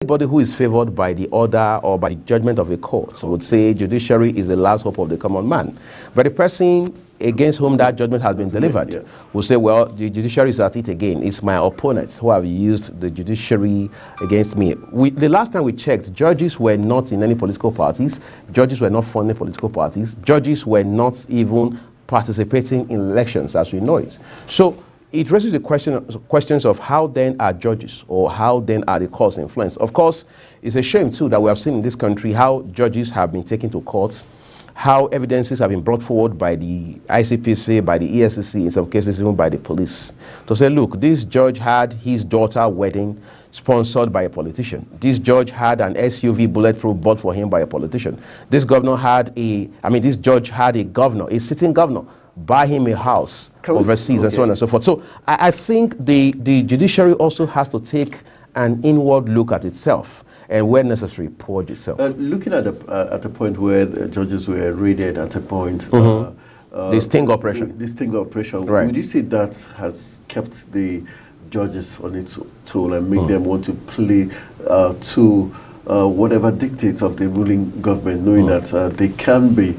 Anybody who is favored by the order or by the judgment of a court would say judiciary is the last hope of the common man. But the person against whom that judgment has been delivered will say, well, the judiciary is at it again. It's my opponents who have used the judiciary against me. The last time we checked, judges were not in any political parties. Judges were not funding political parties. Judges were not even participating in elections as we know it. So it raises the questions of how then are judges, or how then are the courts influenced. Of course, it's a shame too that we have seen in this country how judges have been taken to courts, how evidences have been brought forward by the ICPC, by the EFCC, in some cases even by the police, to say, look, this judge had his daughter wedding sponsored by a politician. This judge had an SUV bulletproof bought for him by a politician. This governor had this judge had a governor, a sitting governor, buy him a house overseas, and so on and so forth. So I think the judiciary also has to take an inward look at itself, and where necessary, purge itself. Looking at the point where the judges were raided at a point, the sting operation. The sting operation. Right. Would you say that has kept the judges on its toll and made them want to play to whatever dictates of the ruling government, knowing that they can be,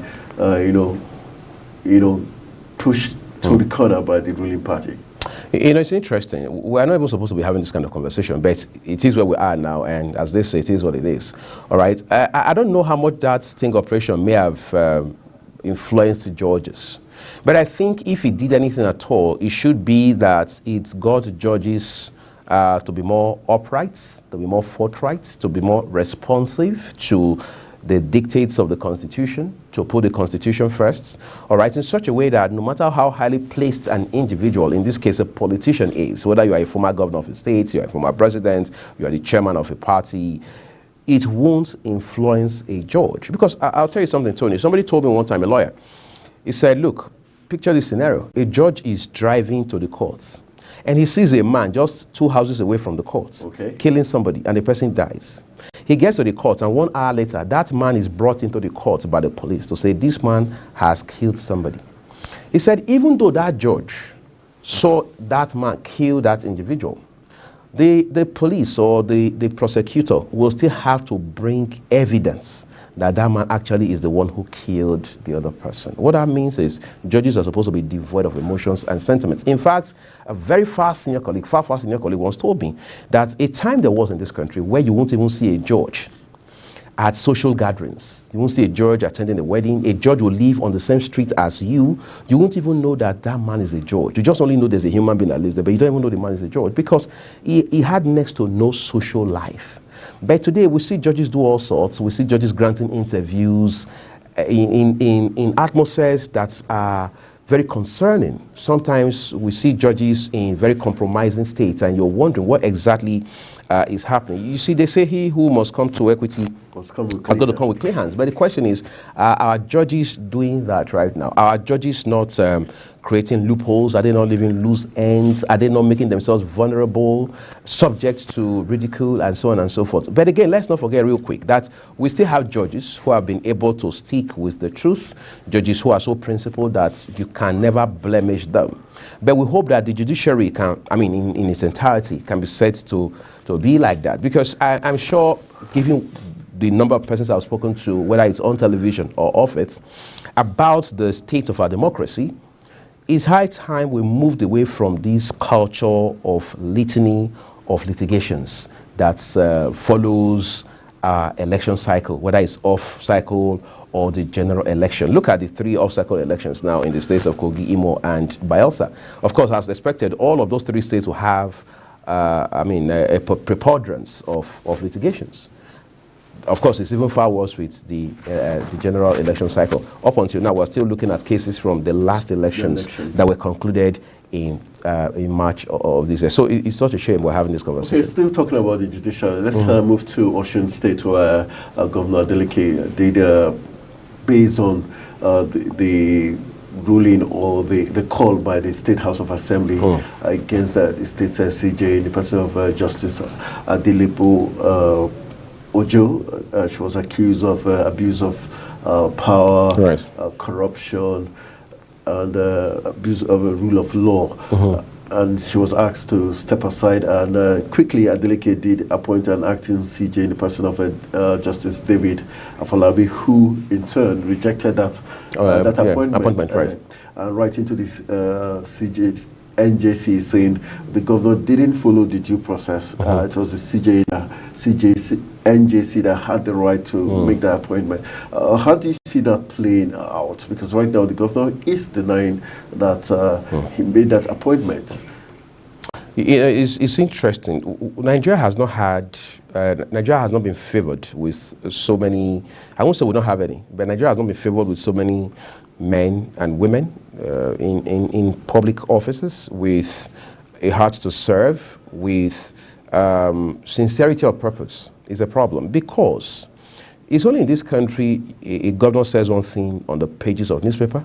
pushed to the corner by the ruling party? It's interesting. We're not even supposed to be having this kind of conversation, but it is where we are now, and as they say, it is what it is. All right. I don't know how much that sting operation may have influenced judges, but I think if it did anything at all, it should be that it got judges to be more upright, to be more forthright, to be more responsive to the dictates of the Constitution, to put the Constitution first, all right, in such a way that no matter how highly placed an individual, in this case a politician, is, whether you are a former governor of a state, you are a former president, you are the chairman of a party, it won't influence a judge. Because I'll tell you something, Tony. Somebody told me one time, a lawyer, he said, look, picture this scenario. A judge is driving to the courts, and he sees a man just 2 houses away from the court, killing somebody, and the person dies. He gets to the court, and 1 hour later, that man is brought into the court by the police to say, this man has killed somebody. He said, even though that judge saw that man kill that individual, the police or the prosecutor will still have to bring evidence that that man actually is the one who killed the other person. What that means is judges are supposed to be devoid of emotions and sentiments. In fact, a very far senior colleague once told me that a time there was in this country where you won't even see a judge at social gatherings. You won't see a judge attending a wedding. A judge will live on the same street as you. You won't even know that that man is a judge. You just only know there's a human being that lives there, but you don't even know the man is a judge because he had next to no social life. But today we see judges do all sorts. We see judges granting interviews in atmospheres that are very concerning. Sometimes we see judges in very compromising states, and you're wondering what exactly is happening. You see, they say he who must come to equity has got to come with clean hands. But the question is, are judges doing that right now? Are judges not creating loopholes? Are they not leaving loose ends? Are they not making themselves vulnerable, subject to ridicule, and so on and so forth? But again, let's not forget real quick that we still have judges who have been able to stick with the truth, judges who are so principled that you can never blemish them. But we hope that the judiciary can, in its entirety, can be said to be like that. Because I'm sure, given the number of persons I've spoken to, whether it's on television or off it, about the state of our democracy, it's high time we moved away from this culture of litany of litigations that follows our election cycle, whether it's off cycle or the general election. Look at the 3 off-cycle elections now in the states of Kogi, Imo, and Bayelsa. Of course, as expected, all of those 3 states will have a preponderance of litigations. Of course, it's even far worse with the general election cycle. Up until now, we're still looking at cases from the last elections that were concluded in March of this year. So it's such a shame we're having this conversation. Okay, still talking about the judiciary. Let's move to Osun State, where Governor Adeleke did, based on the ruling or the call by the State House of Assembly against the state CJ in the person of Justice Adelebu Ojo. She was accused of abuse of power, corruption, and abuse of a rule of law. and she was asked to step aside, and quickly Adeleke did appoint an acting CJ in the person of Justice David Afolabi, who in turn rejected that appointment, right. Writing to this CJ NJC saying the governor didn't follow the due process. It was the NJC that had the right to make that appointment. How do you see that playing out? Because right now the governor is denying that he made that appointment. It's interesting. Nigeria has not been favored with so many. I won't say we don't have any, but Nigeria has not been favored with so many men and women in public offices with a heart to serve, with sincerity of purpose. Is a problem, because it's only in this country a governor says one thing on the pages of newspaper,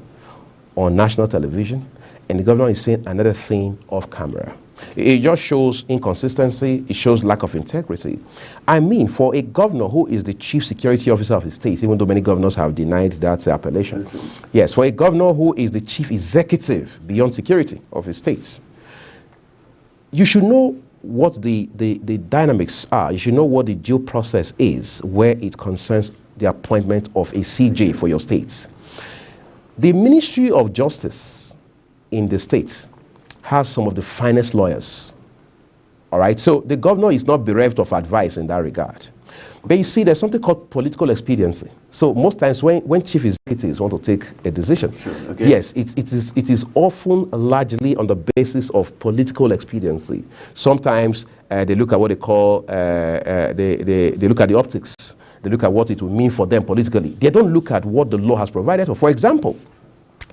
on national television, and the governor is saying another thing off camera. It just shows inconsistency. It shows lack of integrity. I mean, for a governor who is the chief security officer of his state, even though many governors have denied that appellation. Yes, for a governor who is the chief executive beyond security of his state, you should know what the dynamics are. You should know what the due process is where it concerns the appointment of a CJ for your states. The Ministry of Justice in the state has some of the finest lawyers. All right, so the governor is not bereft of advice in that regard. But you see, there's something called political expediency. So most times when chief executives want to take a decision, yes, it is often largely on the basis of political expediency. Sometimes they look at what they call, they look at the optics. They look at what it will mean for them politically. They don't look at what the law has provided. For example,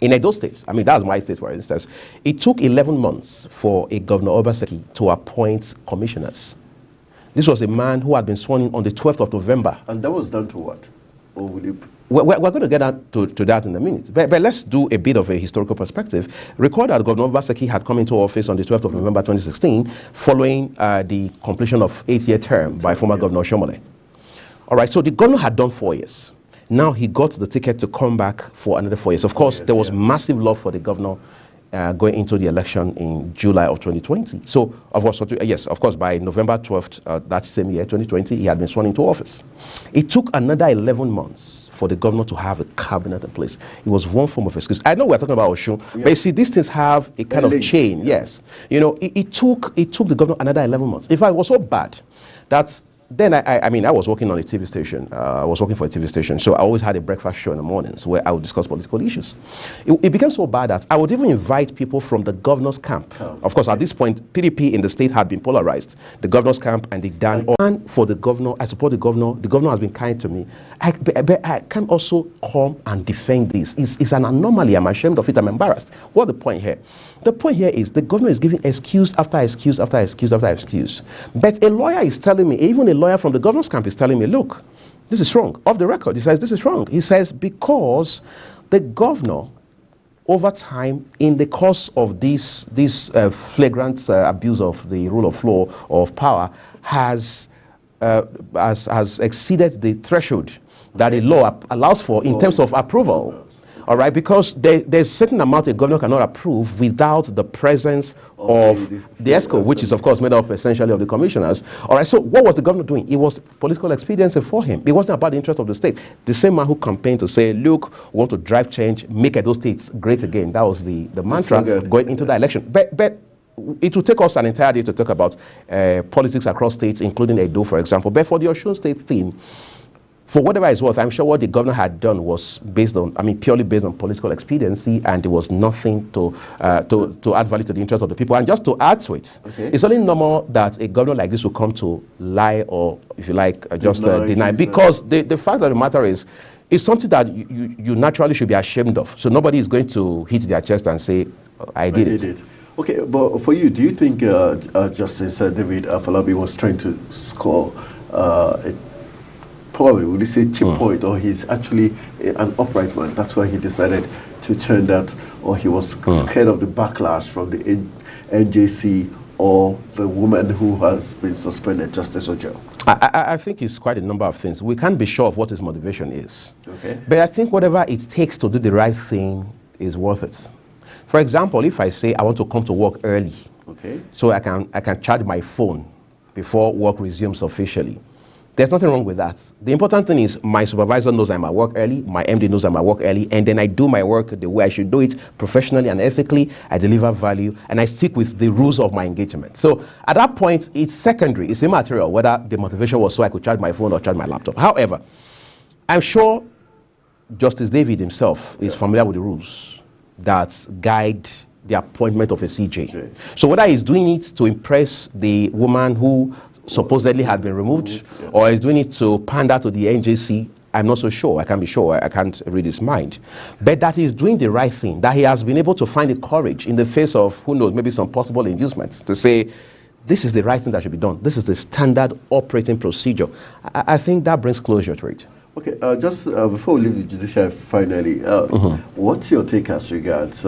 in Edo State, I mean, that's my state, for instance, it took 11 months for a Governor Obaseki to appoint commissioners. This was a man who had been sworn in on the 12th of November. And that was done to what? Or will you... We're going to get to that in a minute. But let's do a bit of a historical perspective. Recall that Governor Obaseki had come into office on the 12th of November 2016, following the completion of 8-year term by former Governor Shomole. All right, so the governor had done 4 years. Now he got the ticket to come back for another 4 years. Of course, there was massive love for the governor going into the election in July of 2020. So, of course, yes, of course, by November 12th, that same year, 2020, he had been sworn into office. It took another 11 months for the governor to have a cabinet in place. It was one form of excuse. I know we're talking about Osun, but you see, these things have a kind of chain, yes. You know, it took the governor another 11 months. In fact, it was so bad that then I mean, I was working on a TV station. I was working for a TV station, so I always had a breakfast show in the mornings where I would discuss political issues. It became so bad that I would even invite people from the governor's camp. Of course, at this point, PDP in the state had been polarized. The governor's camp and the Dan for the governor. I support the governor. The governor has been kind to me. But I can also come and defend this. It's an anomaly. I'm ashamed of it. I'm embarrassed. What's the point here? The point here is the governor is giving excuse after excuse after excuse after excuse. But a lawyer is telling me, even a lawyer from the governor's camp is telling me, look, this is wrong. Off the record, he says this is wrong. He says because the governor, over time, in the course of this flagrant abuse of the rule of law or of power, has exceeded the threshold that a law allows for in terms of approval. All right, because there's a certain amount a governor cannot approve without the presence of the ESCO, which is, of course, made up essentially of the commissioners. All right, so what was the governor doing? It was political expediency for him. It wasn't about the interest of the state. The same man who campaigned to say, look, we want to drive change, make those states great again. That was the mantra going into the election. But it will take us an entire day to talk about politics across states, including Edo, for example. But for the Osun State theme, for whatever it's worth, I'm sure what the governor had done was based on, purely based on political expediency, and there was nothing to add value to the interest of the people. And just to add to it, it's only normal that a governor like this will come to lie or, if you like, just deny. Because the fact of the matter is, it's something that you naturally should be ashamed of. So nobody is going to hit their chest and say, I did it. Okay, but for you, do you think Justice David Afolabi was trying to score probably, would you say, cheap point, or he's actually an upright man? That's why he decided to turn that, or he was scared of the backlash from the NJC or the woman who has been suspended, Justice Ojo? I think it's quite a number of things. We can't be sure of what his motivation is. Okay. But I think whatever it takes to do the right thing is worth it. For example, if I say I want to come to work early Okay. So I can charge my phone before work resumes officially. There's nothing wrong with that. The important thing is my supervisor knows I'm at work early, my MD knows I'm at work early, and then I do my work the way I should do it, professionally and ethically. I deliver value, and I stick with the rules of my engagement. So at that point, it's secondary, it's immaterial whether the motivation was so I could charge my phone or charge my laptop. However, I'm sure Justice David himself is familiar with the rules that guide the appointment of a CJ. Okay. So whether he's doing it to impress the woman who supposedly had been removed, or is doing it to pander to the NJC, I'm not so sure. I can't be sure. I can't read his mind. But that he's doing the right thing, that he has been able to find the courage in the face of, who knows, maybe some possible inducements to say, this is the right thing that should be done. This is the standard operating procedure. I think that brings closure to it. Okay, just before we leave the judiciary finally, what's your take as regards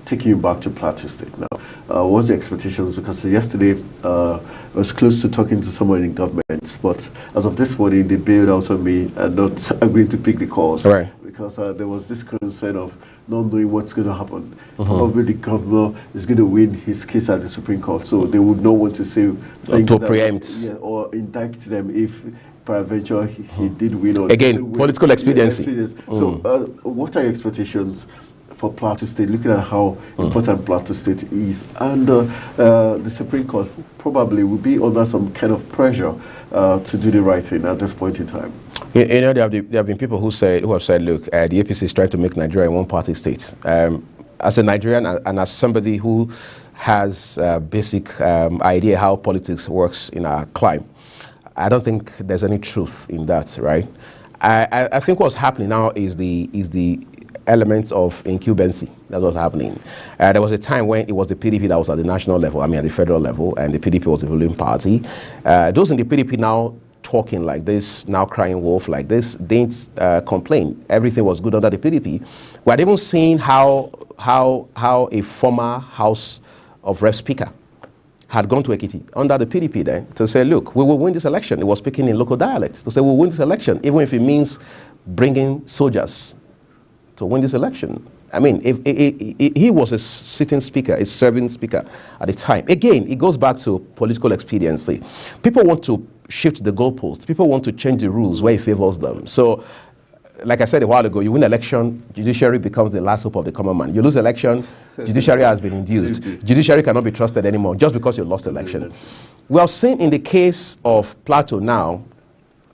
taking you back to Plateau State now? What's the expectations? Because yesterday I was close to talking to someone in government, but as of this morning, they bailed out on me and not agreeing to pick the calls. Right. Because there was this concern of not knowing what's going to happen. Probably the governor is going to win his case at the Supreme Court, so they would not want to say things to preempt. Yeah, or indict them if peradventure he did win. Or again, political expediency. So what are your expectations for Plateau State, looking at how important Plateau State is, and the Supreme Court probably will be under some kind of pressure to do the right thing at this point in time? You know, there have been people who have said, look, the APC is trying to make Nigeria a one-party state. As a Nigerian and as somebody who has a basic idea how politics works in our climate, I don't think there's any truth in that, right? I think what's happening now is the elements of incumbency. That's what's happening. There was a time when it was the PDP that was at the national level, I mean at the federal level, and the PDP was the ruling party. Those in the PDP now talking like this, now crying wolf like this, didn't complain. Everything was good under the PDP. We had even seen how a former House of Rep Speaker had gone to Ekiti under the PDP then to say, look, we will win this election. It was speaking in local dialects to say we'll win this election, even if it means bringing soldiers to win this election. I mean, if he was a sitting speaker, a serving speaker at the time. Again, it goes back to political expediency. People want to shift the goalposts. People want to change the rules where it favors them. So, like I said a while ago, you win election, judiciary becomes the last hope of the common man. You lose election, judiciary has been induced. Judiciary cannot be trusted anymore just because you lost election. We have seen in the case of Plateau now,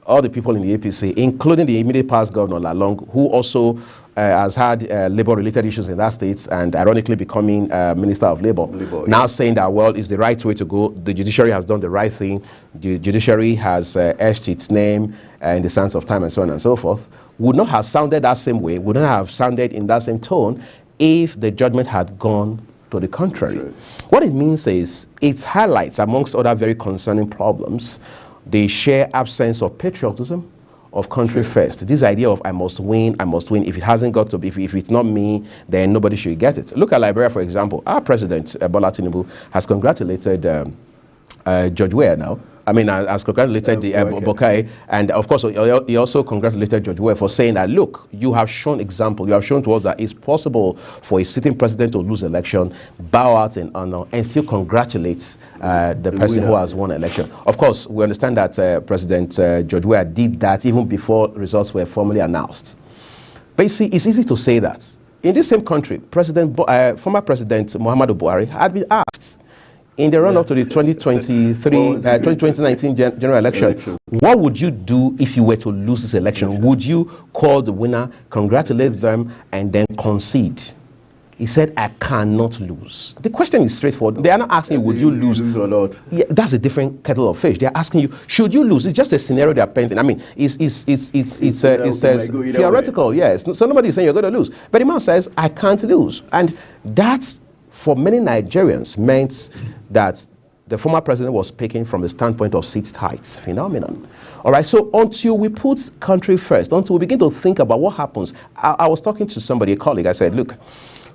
all the people in the APC, including the immediate past governor Lalong, who also has had labor-related issues in that state and ironically becoming Minister of Labor, now saying that, well, it's the right way to go. The judiciary has done the right thing. The judiciary has etched its name in the sands of time and so on and so forth. Would not have sounded that same way, would not have sounded in that same tone if the judgment had gone to the contrary. Right. What it means is it highlights, amongst other very concerning problems, the sheer absence of patriotism, of country first. This idea of I must win. If it hasn't got to be, if it's not me, then nobody should get it. Look at Liberia, for example. Our president, Bola Tinubu, has congratulated George Weah now. I mean, has congratulated the Bokai, and of course, he also congratulated George Weah for saying that, look, you have shown example, you have shown to us that it's possible for a sitting president to lose election, bow out in honor, and still congratulate the person who has won election. Of course, we understand that President George Weah did that even before results were formally announced. But you see, it's easy to say that. In this same country, former President Muhammadu Buhari had been asked, in the run-up to the 2019 general election, what would you do if you were to lose this election? Would you call the winner, congratulate them, and then concede? He said, I cannot lose. The question is straightforward. They are not asking you, would you lose? Or not? Yeah, that's a different kettle of fish. They're asking you, should you lose? It's just a scenario they're painting. I mean, it's theoretical, yes. So nobody is saying you're going to lose. But the man says, I can't lose. And that's, for many Nigerians, meant that the former president was speaking from the standpoint of seat heights phenomenon. All right, so until we put country first, until we begin to think about what happens, I was talking to somebody, a colleague, I said, look,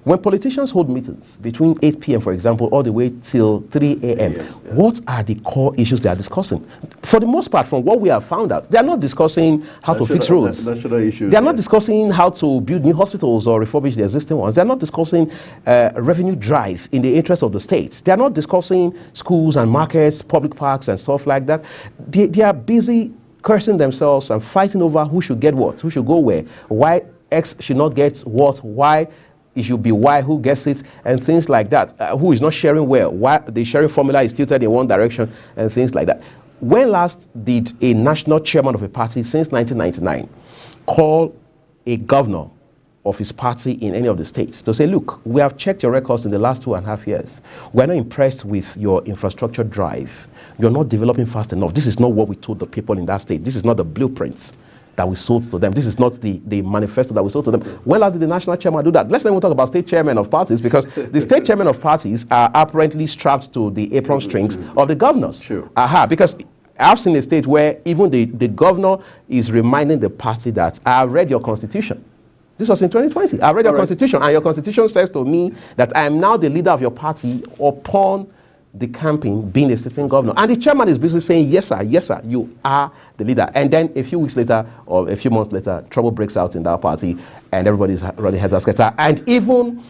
When politicians hold meetings between 8 p.m., for example, all the way till 3 a.m., what are the core issues they are discussing? For the most part, from what we have found out, they are not discussing how to fix roads. National issues. They are not discussing how to build new hospitals or refurbish the existing ones. They are not discussing revenue drive in the interest of the states. They are not discussing schools and markets, public parks and stuff like that. They are busy cursing themselves and fighting over who should get what, who should go where, why X should not get what, why it should be Y who gets it, and things like that. Who is not sharing well, why the sharing formula is tilted in one direction, and things like that. When last did a national chairman of a party since 1999 call a governor of his party in any of the states to say, look, we have checked your records in the last 2.5 years. We're not impressed with your infrastructure drive. You're not developing fast enough. This is not what we told the people in that state. This is not the blueprints that we sold to them. This is not the manifesto that we sold to them. When last did the national chairman do that? Let's not even talk about state chairmen of parties, because the state chairmen of parties are apparently strapped to the apron strings of the governors. Sure. Because I've seen a state where even the governor is reminding the party that I have read your constitution. This was in 2020. I read your constitution, and your constitution says to me that I am now the leader of your party upon the campaign being a sitting governor. And the chairman is basically saying, yes, sir, you are the leader. And then a few weeks later, or a few months later, trouble breaks out in that party, and everybody's running heads scatter. And even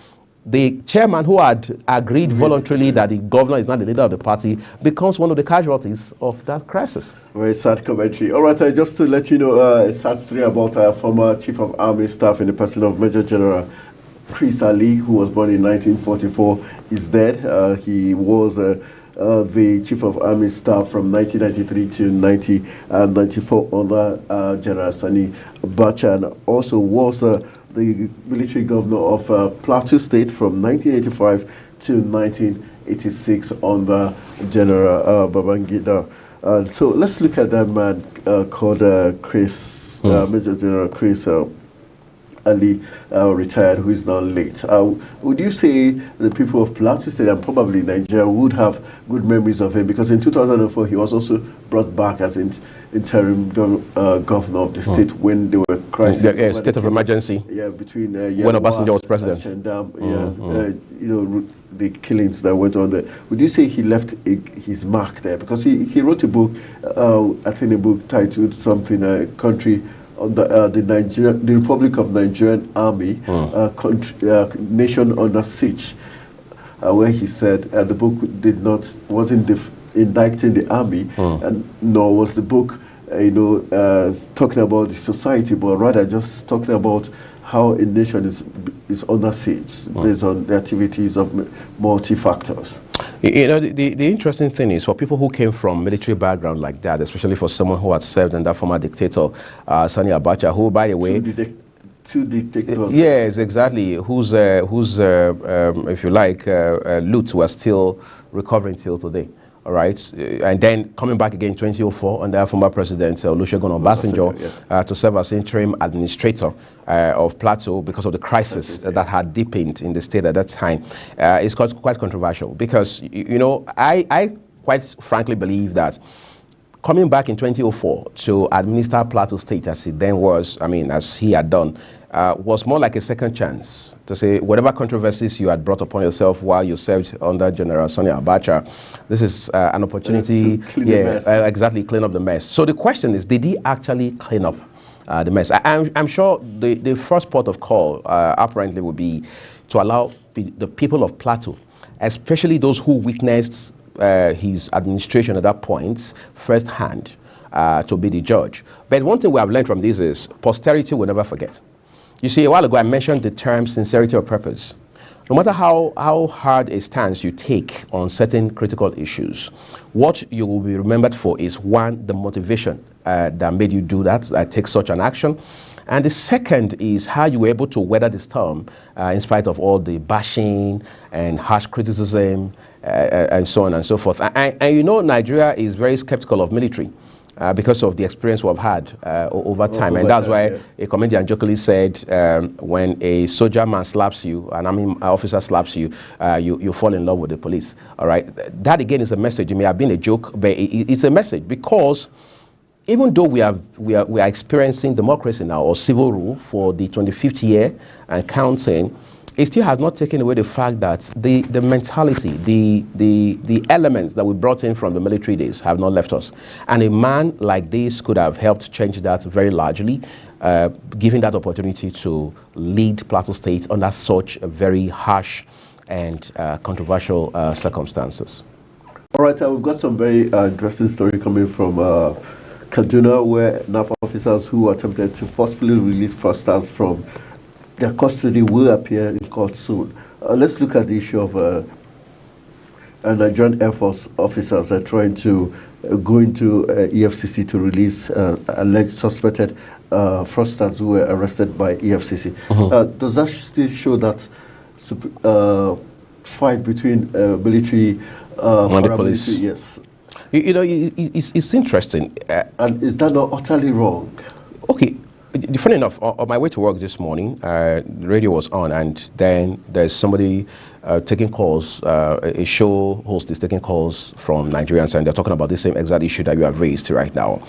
the chairman, who had agreed voluntarily that the governor is not the leader of the party, becomes one of the casualties of that crisis. Very sad commentary. All right, just to let you know, a sad story about our former Chief of Army Staff in the person of Major General Chris Ali, who was born in 1944, is dead. He was the Chief of Army Staff from 1993 to 1994 under General Sani Abacha, and also was the military governor of Plateau State from 1985 to 1986 under General Babangida. So let's look at that man called Major General Chris Ali, retired, who is now late. Would you say the people of Plateau State and probably Nigeria would have good memories of him? Because in 2004, he was also brought back as interim governor of the state when there were crises. State of emergency. Yeah, between when Obasanjo was president. The killings that went on there. Would you say he left his mark there? Because he wrote a book, I think a book titled something, Country on the Republic of Nigerian Army, Nation Under Siege, where he said the book wasn't indicting the army, and nor was the book, talking about the society, but rather just talking about how a nation is under siege based on the activities of multi-factors. The interesting thing is, for people who came from military background like that, especially for someone who had served under former dictator Sani Abacha, who, by the way, two dictators. Yes, exactly. Whose if you like, loot were still recovering till today. All right, and then coming back again in 2004 under former President Olusegun Obasanjo to serve as interim administrator of Plateau because of the crisis that had deepened in the state at that time. It's quite controversial because, I quite frankly believe that coming back in 2004 to administer Plateau State as it then was, as he had done, was more like a second chance to say whatever controversies you had brought upon yourself while you served under General Sani Abacha, this is an opportunity to clean exactly clean up the mess. So the question is, did he actually clean up the mess? I'm sure the first port of call apparently would be to allow the people of Plateau, especially those who witnessed his administration at that point firsthand, to be the judge. But one thing we have learned from this is posterity will never forget. You see, a while ago I mentioned the term sincerity of purpose. No matter how hard a stance you take on certain critical issues, what you will be remembered for is, one, the motivation that made you do that, take such an action. And the second is how you were able to weather the storm in spite of all the bashing and harsh criticism and so on and so forth. And Nigeria is very skeptical of military. Because of the experience we've had over time. And that's why a comedian jokingly said, when a soldier man slaps you, an army officer slaps you, you fall in love with the police. All right. That again is a message. It may have been a joke, but it's a message, because even though we are experiencing democracy now, or civil rule, for the 25th year and counting, it still has not taken away the fact that the mentality, the elements that we brought in from the military days have not left us. And a man like this could have helped change that very largely, giving that opportunity to lead Plateau State under such a very harsh and controversial circumstances. All right, we've got some very interesting story coming from Kaduna, where NAF officers who attempted to forcefully release fraudsters from their custody will appear in court soon. Let's look at the issue of Nigerian Air Force officers trying to go into EFCC to release alleged suspected fraudsters who were arrested by EFCC. Does that still show that fight between military and the police? Yes. You know, it's interesting. And is that not utterly wrong? Okay. Funny enough, on my way to work this morning, the radio was on, and then there's somebody taking calls, a show host is taking calls from Nigerians, and they're talking about the same exact issue that you have raised right now.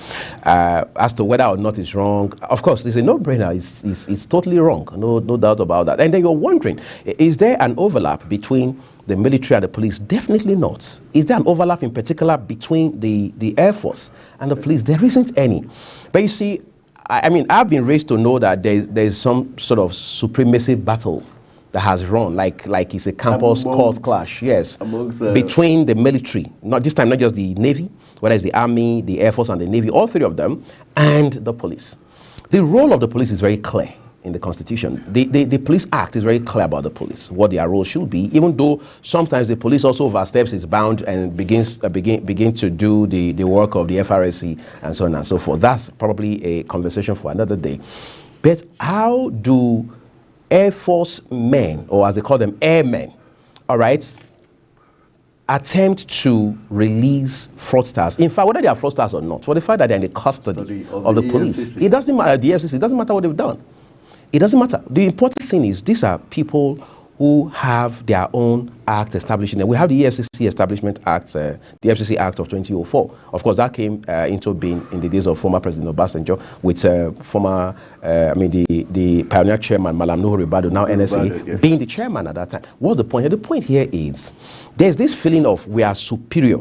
As to whether or not it's wrong, of course, it's a no-brainer. It's totally wrong, no doubt about that. And then you're wondering, is there an overlap between the military and the police? Definitely not. Is there an overlap in particular between the Air Force and the police? There isn't any. But you see, I mean, I've been raised to know that there's some sort of supremacy battle that has run, like it's a campus court clash, yes, between the military, not this time, not just the Navy, whether it's the Army, the Air Force, and the Navy, all three of them, and the police. The role of the police is very clear in the Constitution. The Police Act is very clear about the police, what their role should be, even though sometimes the police also oversteps its bound and begin to do the work of the FRSC and so on and so forth. That's probably a conversation for another day. But how do Air Force men, or as they call them, airmen, all right, attempt to release fraudsters? In fact, whether they are fraudsters or not, for the fact that they're in the custody of the police, it doesn't matter, the FCC, it doesn't matter what they've done. It doesn't matter. The important thing is these are people who have their own act establishing them. We have the EFCC Establishment Act, the FCC Act of 2004. Of course, that came into being in the days of former President Obasanjo, with the pioneer chairman, Malam Nuhu Ribadu, now NSA, yes, being the chairman at that time. What's the point? The point here is there's this feeling of we are superior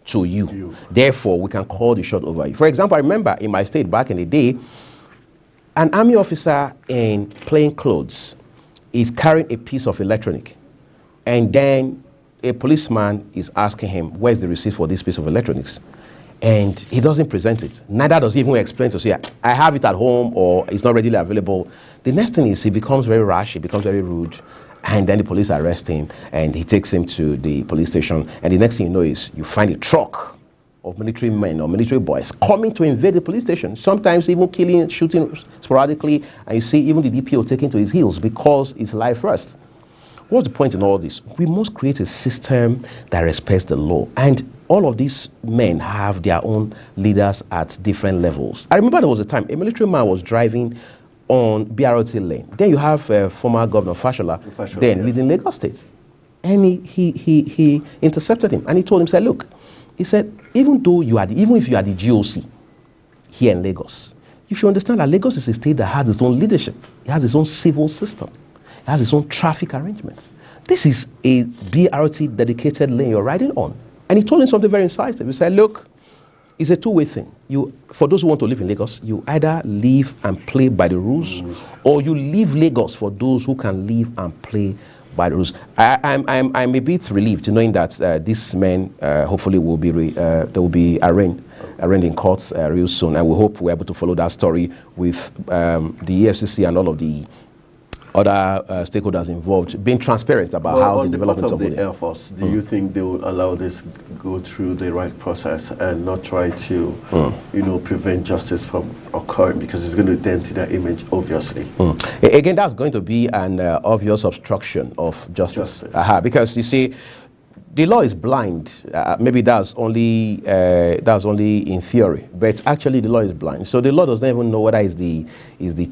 to you. Therefore, we can call the shot over you. For example, I remember in my state back in the day, an army officer in plain clothes is carrying a piece of electronic, and then a policeman is asking him, where's the receipt for this piece of electronics? And he doesn't present it. Neither does he even explain to say, I have it at home, or it's not readily available. The next thing is he becomes very rash, he becomes very rude, and then the police arrest him, and he takes him to the police station, and the next thing you know is you find a truck of military men or military boys coming to invade the police station, sometimes even killing, shooting sporadically, and you see even the DPO taking to his heels because it's life first. What's the point in all this? We must create a system that respects the law, and all of these men have their own leaders at different levels. I remember there was a time a military man was driving on BRT lane. Then you have former Governor Fashola, then leading Lagos State, and he intercepted him, and he told him, said, look, he said, even if you are the GOC here in Lagos, you should understand that Lagos is a state that has its own leadership. It has its own civil system. It has its own traffic arrangements. This is a BRT dedicated lane you're riding on. And he told him something very incisive. He said, look, it's a two-way thing. For those who want to live in Lagos, you either live and play by the rules, or you leave Lagos for those who can live and play by the rules. I'm a bit relieved knowing that these men hopefully will be they will be arraigned in courts real soon, and we hope we're able to follow that story with the EFCC and all of the other stakeholders involved being transparent about how the developments of the Air Force. Do you think they will allow this go through the right process and not try to, prevent justice from occurring, because it's going to dent their image, obviously? Again, that's going to be an obvious obstruction of justice. Because you see, the law is blind. Maybe that's only in theory, but actually the law is blind. So the law does not even know whether it's the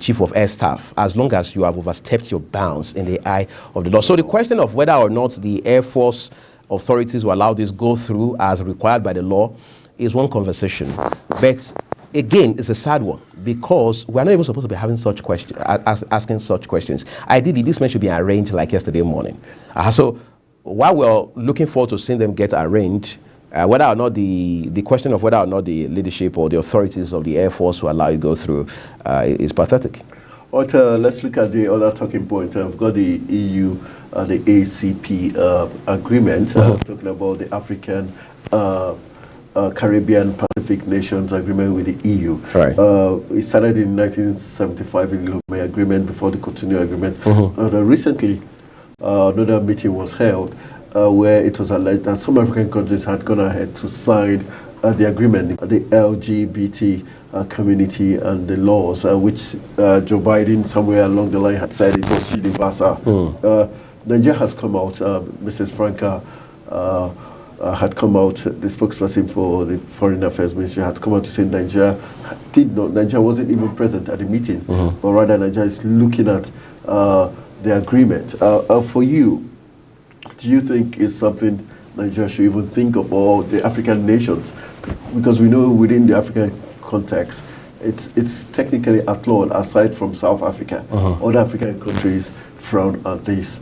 chief of air staff, as long as you have overstepped your bounds in the eye of the law. So the question of whether or not the Air Force authorities will allow this go through as required by the law is one conversation. But again, it's a sad one because we're not even supposed to be having such questions, asking such questions. Ideally, this man should be arranged like yesterday morning. So while we're looking forward to seeing them get arranged, whether or not the question of whether or not the leadership or the authorities of the Air Force will allow you to go through is pathetic. But, let's look at the other talking point. We've got the EU, the ACP agreement, talking about the African, Caribbean, Pacific nations agreement with the EU. Right. It started in 1975 in the Lomé Agreement before the Cotonou Agreement. Recently, another meeting was held where it was alleged that some African countries had gone ahead to sign the agreement, the LGBT community and the laws, which Joe Biden somewhere along the line had said it was universal. Nigeria has come out, Mrs. Franca had come out, the spokesperson for the Foreign Affairs Ministry had come out to say Nigeria wasn't even present at the meeting, but rather Nigeria is looking at the agreement. For you, do you think it's something Nigeria should even think of, or the African nations? Because we know within the African context, it's technically outlawed aside from South Africa. Other African countries frown at these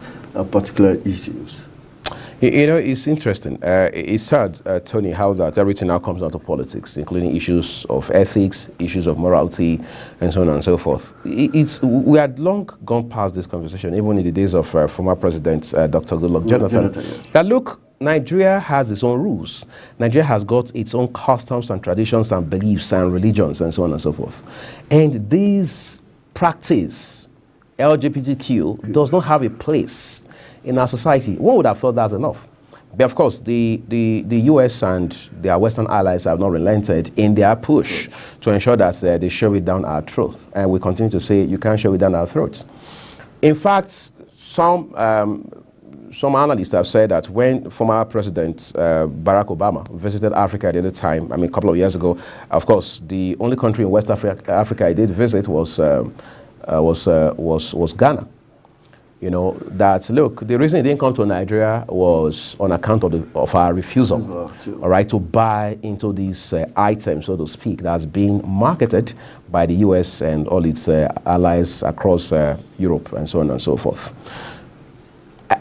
particular issues. You know, it's interesting. It's sad, Tony, how that everything now comes down to politics, including issues of ethics, issues of morality, and so on and so forth. We had long gone past this conversation, even in the days of former President Dr. Goodluck Jonathan. Yes. That look, Nigeria has its own rules. Nigeria has got its own customs and traditions and beliefs and religions and so on and so forth. And this practice, LGBTQ, does not have a place in our society. One would have thought that's enough. But of course, the US and their Western allies have not relented in their push to ensure that they shove it down our throat. And we continue to say, you can't shove it down our throats. In fact, some analysts have said that when former President Barack Obama visited Africa at the time, I mean, a couple of years ago, of course, the only country in West Africa he did visit was Ghana. You know, that, look, the reason he didn't come to Nigeria was on account of our refusal, all right, to buy into these items, so to speak, that's being marketed by the US and all its allies across Europe and so on and so forth.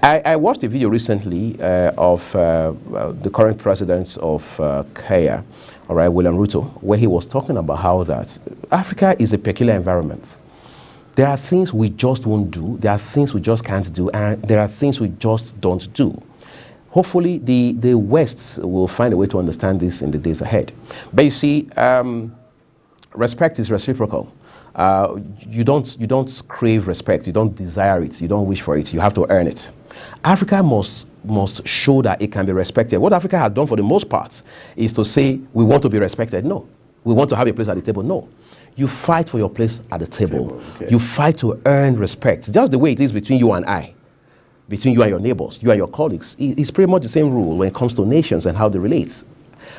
I watched a video recently of the current president of Kenya, all right, William Ruto, where he was talking about how that Africa is a peculiar environment. There are things we just won't do, there are things we just can't do, and there are things we just don't do. Hopefully, the West will find a way to understand this in the days ahead. But you see, respect is reciprocal. You don't crave respect, you don't desire it, you don't wish for it, you have to earn it. Africa must show that it can be respected. What Africa has done for the most part is to say, we want to be respected. No. We want to have a place at the table. No. You fight for your place at the table. Okay. You fight to earn respect. Just the way it is between you and I, between you and your neighbors, you and your colleagues. It's pretty much the same rule when it comes to nations and how they relate.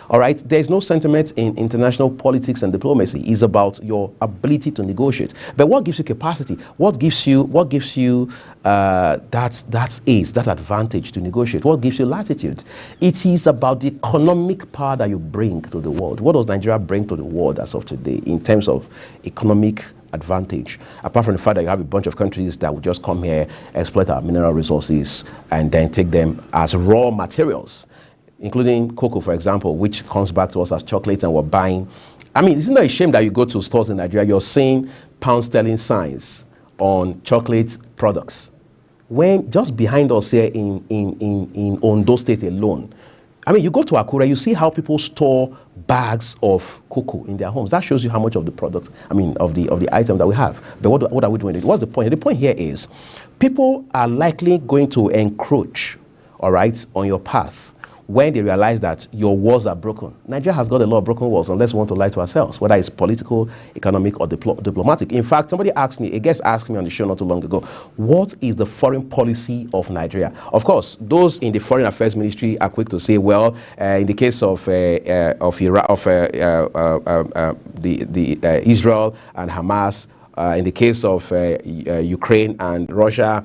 All right, there's no sentiment in international politics and diplomacy. It's about your ability to negotiate. But what gives you capacity? What gives you that ace, that advantage to negotiate? What gives you latitude? It is about the economic power that you bring to the world. What does Nigeria bring to the world as of today in terms of economic advantage? Apart from the fact that you have a bunch of countries that will just come here, exploit our mineral resources, and then take them as raw materials, including cocoa, for example, which comes back to us as chocolate, and we're buying. I mean, isn't that a shame that you go to stores in Nigeria, you're seeing pound sterling signs on chocolate products, when just behind us here in Ondo State alone, I mean, you go to Akure, you see how people store bags of cocoa in their homes. That shows you how much of the products, I mean, of the item that we have. But what are we doing? What's the point? The point here is people are likely going to encroach, all right, on your path when they realize that your walls are broken. Nigeria has got a lot of broken walls, unless we want to lie to ourselves, whether it's political, economic, or diplomatic. In fact, somebody asked me, a guest asked me on the show not too long ago, what is the foreign policy of Nigeria? Of course, those in the Foreign Affairs Ministry are quick to say, well, in the case of Israel and Hamas, In the case of Ukraine and Russia,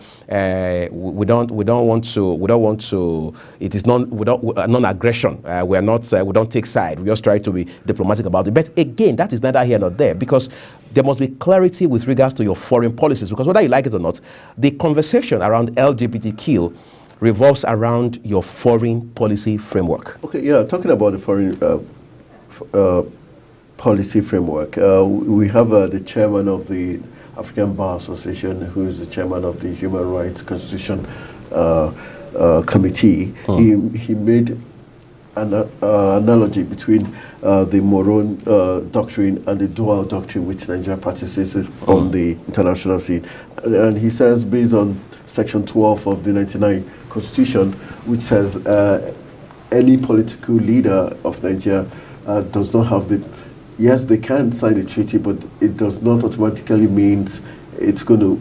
we don't want to. It is non-aggression. We don't take side. We just try to be diplomatic about it. But again, that is neither here nor there, because there must be clarity with regards to your foreign policies. Because whether you like it or not, the conversation around LGBTQ revolves around your foreign policy framework. Okay, yeah, talking about the foreign policy framework, we have the chairman of the African Bar Association, who is the chairman of the Human Rights Constitution Committee. He made an analogy between the Morone doctrine and the dual doctrine which Nigeria practices on the international scene. And he says, based on Section 12 of the 99 Constitution, which says any political leader of Nigeria does not have the... Yes, they can sign a treaty, but it does not automatically mean it's going to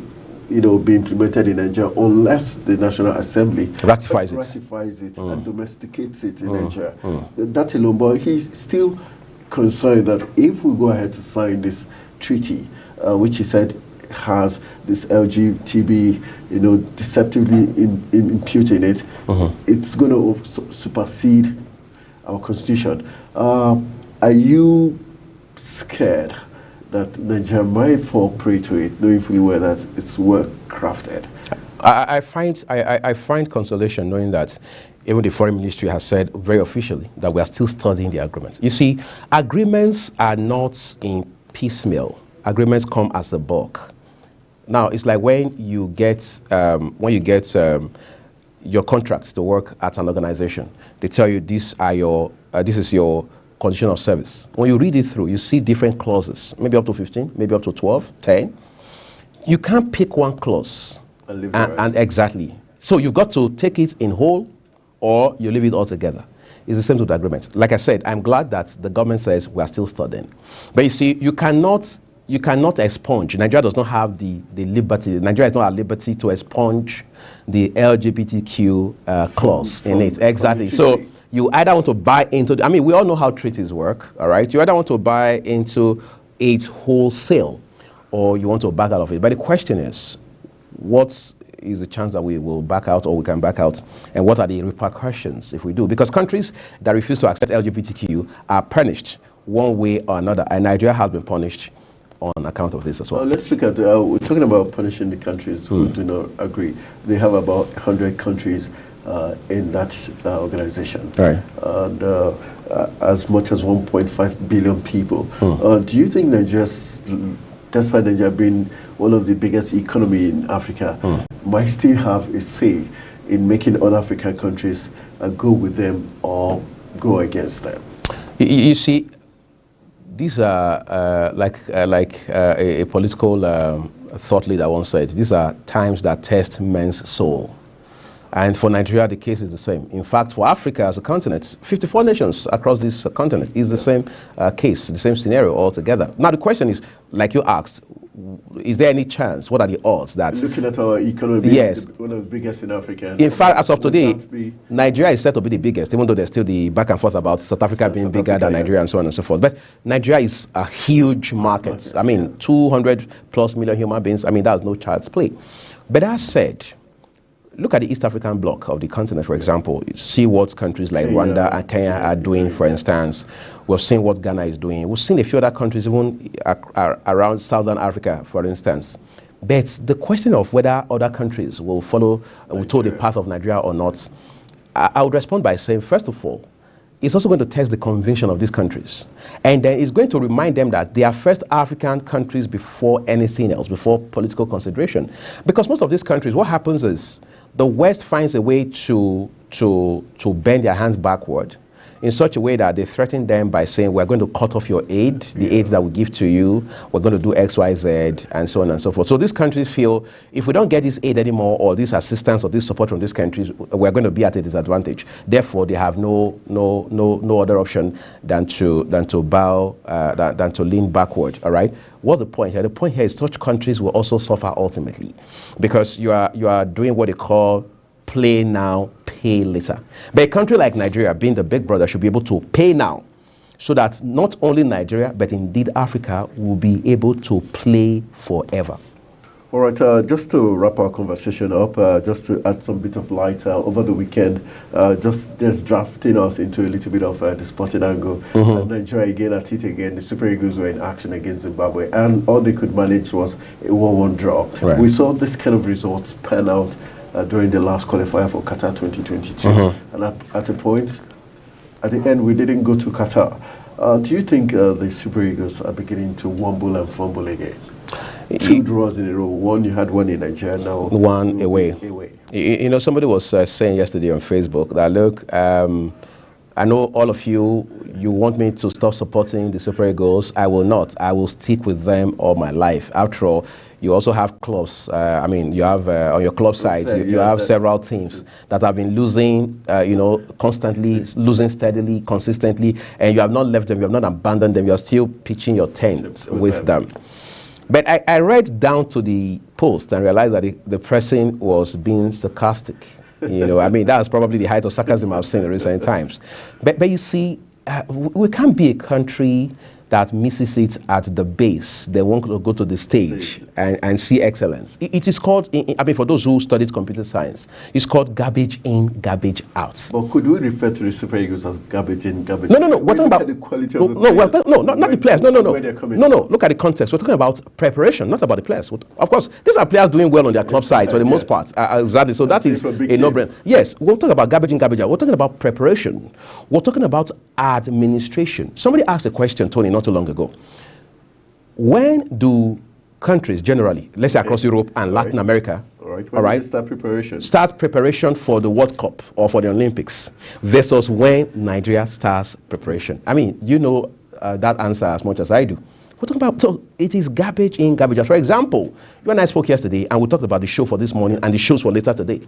be implemented in Nigeria unless the National Assembly ratifies it and domesticates it in Nigeria. That alone, but he's still concerned that if we go ahead to sign this treaty, which he said has this LGTB, deceptively imputing it, it's going to supersede our constitution. Are you scared that Nigeria might fall prey to it, knowing fully well that it's well crafted? I find consolation knowing that even the Foreign Ministry has said very officially that we are still studying the agreements. You see, agreements are not in piecemeal. Agreements come as a bulk. Now, it's like when you get your contracts to work at an organization. They tell you this is your condition of service. When you read it through, you see different clauses, maybe up to 15, maybe up to 12, 10. You can't pick one clause. And exactly. So you've got to take it in whole, or you leave it all together. It's the same with the agreement. Like I said, I'm glad that the government says we are still studying. But you see, you cannot expunge. Nigeria does not have the liberty. Nigeria is not at liberty to expunge the LGBTQ clause in it. Exactly. So you either want to buy into, we all know how treaties work, all right? You either want to buy into it wholesale or you want to back out of it. But the question is, what is the chance that we will back out or we can back out? And what are the repercussions if we do? Because countries that refuse to accept LGBTQ are punished one way or another. And Nigeria has been punished on account of this as well. Let's look at, we're talking about punishing the countries who do not agree. They have about 100 countries in that organization. Right. And as much as 1.5 billion people. Do you think Nigeria, despite Nigeria being one of the biggest economy in Africa, might still have a say in making other African countries go with them or go against them? You see, these are like a political thought leader once said, these are times that test men's soul. And for Nigeria, the case is the same. In fact, for Africa as a continent, 54 nations across this continent is the same case, the same scenario altogether. Now, the question is, like you asked, is there any chance? What are the odds that... Looking at our economy, yes, one of the biggest in Africa. In fact, as of today, Nigeria is said to be the biggest, even though there's still the back and forth about South Africa being bigger than Nigeria and so on and so forth. But Nigeria is a huge market. 200 plus million human beings. That's no child's play. But that said, look at the East African bloc of the continent, for example. You see what countries like Rwanda and Kenya are doing, for instance. We've seen what Ghana is doing. We've seen a few other countries, even around Southern Africa, for instance. But the question of whether other countries will follow, will toe the path of Nigeria or not, I would respond by saying, first of all, it's also going to test the conviction of these countries. And then it's going to remind them that they are first African countries before anything else, before political consideration. Because most of these countries, what happens is, the West finds a way to bend their hands backward in such a way that they threaten them by saying, we're going to cut off your aid, the aid that we give to you, we're going to do X, Y, Z, and so on and so forth. So these countries feel, if we don't get this aid anymore, or this assistance or this support from these countries, we're going to be at a disadvantage. Therefore, they have no other option than to lean backward, all right? What's the point here? The point here is such countries will also suffer ultimately, because you are doing what they call play now, pay later. But a country like Nigeria, being the big brother, should be able to pay now so that not only Nigeria, but indeed Africa will be able to play forever. All right, just to wrap our conversation up, just to add some bit of light over the weekend, just drafting us into a little bit of the sporting angle. Nigeria again at it again. The Super Eagles were in action against Zimbabwe, and all they could manage was a 1-1 draw. Right. We saw this kind of results pan out during the last qualifier for Qatar 2022, and at a point, at the end, we didn't go to Qatar. Do you think the Super Eagles are beginning to wumble and fumble again? 2 draws in a row. One, you had one in Nigeria, now one away. You know, somebody was saying yesterday on Facebook that, look, I know all of you want me to stop supporting the Super Eagles. I will not. I will stick with them all my life. After all, you also have clubs. I mean, you have on your club side, you have several teams that have been losing, you know, constantly, losing steadily, consistently, and you have not left them, you have not abandoned them, you are still pitching your tent with them. But I read down to the post and realized that the person was being sarcastic. You know, I mean, that's probably the height of sarcasm I've seen in recent times. But you see, we can't be a country that misses it at the base. They won't go to the stage and see excellence. It is called, I mean, for those who studied computer science, it's called garbage in, garbage out. But could we refer to the Super Eagles as garbage in, garbage out? No. We're talking about the quality of the players. Not the players. No. Look at the context. We're talking about preparation, not about the players. Of course, these are players doing well on their club sides for the most part. Exactly. So that is a no-brainer. Yes, we're talking about garbage in, garbage out. We're talking about preparation. We're talking about administration. Somebody asked a question, Tony, not too long ago. When do countries generally, let's say across Europe and Latin America, when start preparation? Start preparation for the World Cup or for the Olympics versus when Nigeria starts preparation? I mean, you know that answer as much as I do. We're talking about, so it is garbage in, garbage out. For example, you and I spoke yesterday and we talked about the show for this morning and the shows for later today.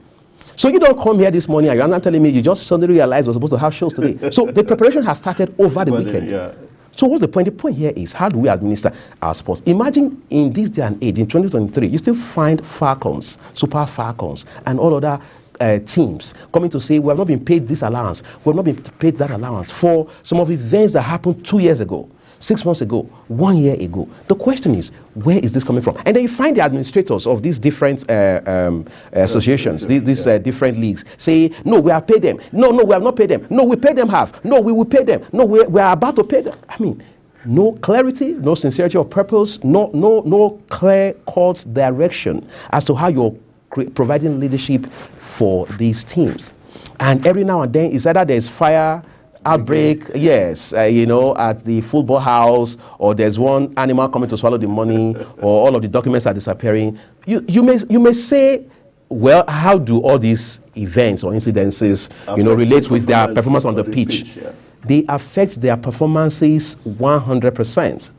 So you don't come here this morning and you're not telling me you just suddenly realized we're supposed to have shows today. So the preparation has started over the weekend. So what's the point? The point here is, how do we administer our sports? Imagine in this day and age, in 2023, you still find Falcons, Super Falcons, and all other teams coming to say, we have not been paid this allowance, we have not been paid that allowance for some of the events that happened 2 years ago, 6 months ago, 1 year ago. The question is, where is this coming from? And then you find the administrators of these different associations, these different leagues, say, no, we have paid them. No, we have not paid them. No, we paid them half. No, we will pay them. No, we are about to pay them. I mean, no clarity, no sincerity of purpose, no clear-cut direction as to how you're providing leadership for these teams. And every now and then, it's either there's fire, outbreak, yes, you know, at the football house, or there's one animal coming to swallow the money, or all of the documents are disappearing. You may say, well, how do all these events or incidences, you know, relate with their performance on the pitch? They affect their performances 100%.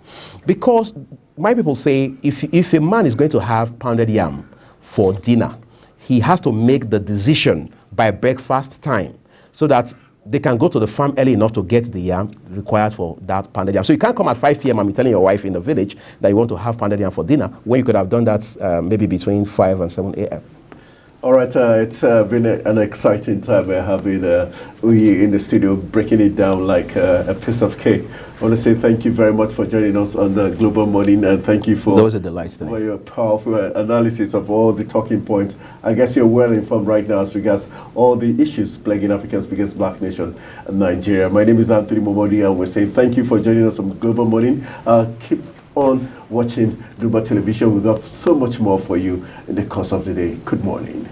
Because my people say, if a man is going to have pounded yam for dinner, he has to make the decision by breakfast time, so that they can go to the farm early enough to get the yam required for that pounded yam. So you can't come at 5 p.m. and be telling your wife in the village that you want to have pounded yam for dinner, when you could have done that maybe between 5 and 7 a.m. All right, it's been an exciting time having we in the studio breaking it down like a piece of cake. I want to say thank you very much for joining us on the Global Morning, and thank you for your powerful analysis of all the talking points. I guess you're well informed right now as regards all the issues plaguing Africa's biggest black nation, Nigeria. My name is Anthony Momodi, and we're saying thank you for joining us on Global Morning. Keep on watching Duba Television. We've got so much more for you in the course of the day. Good morning.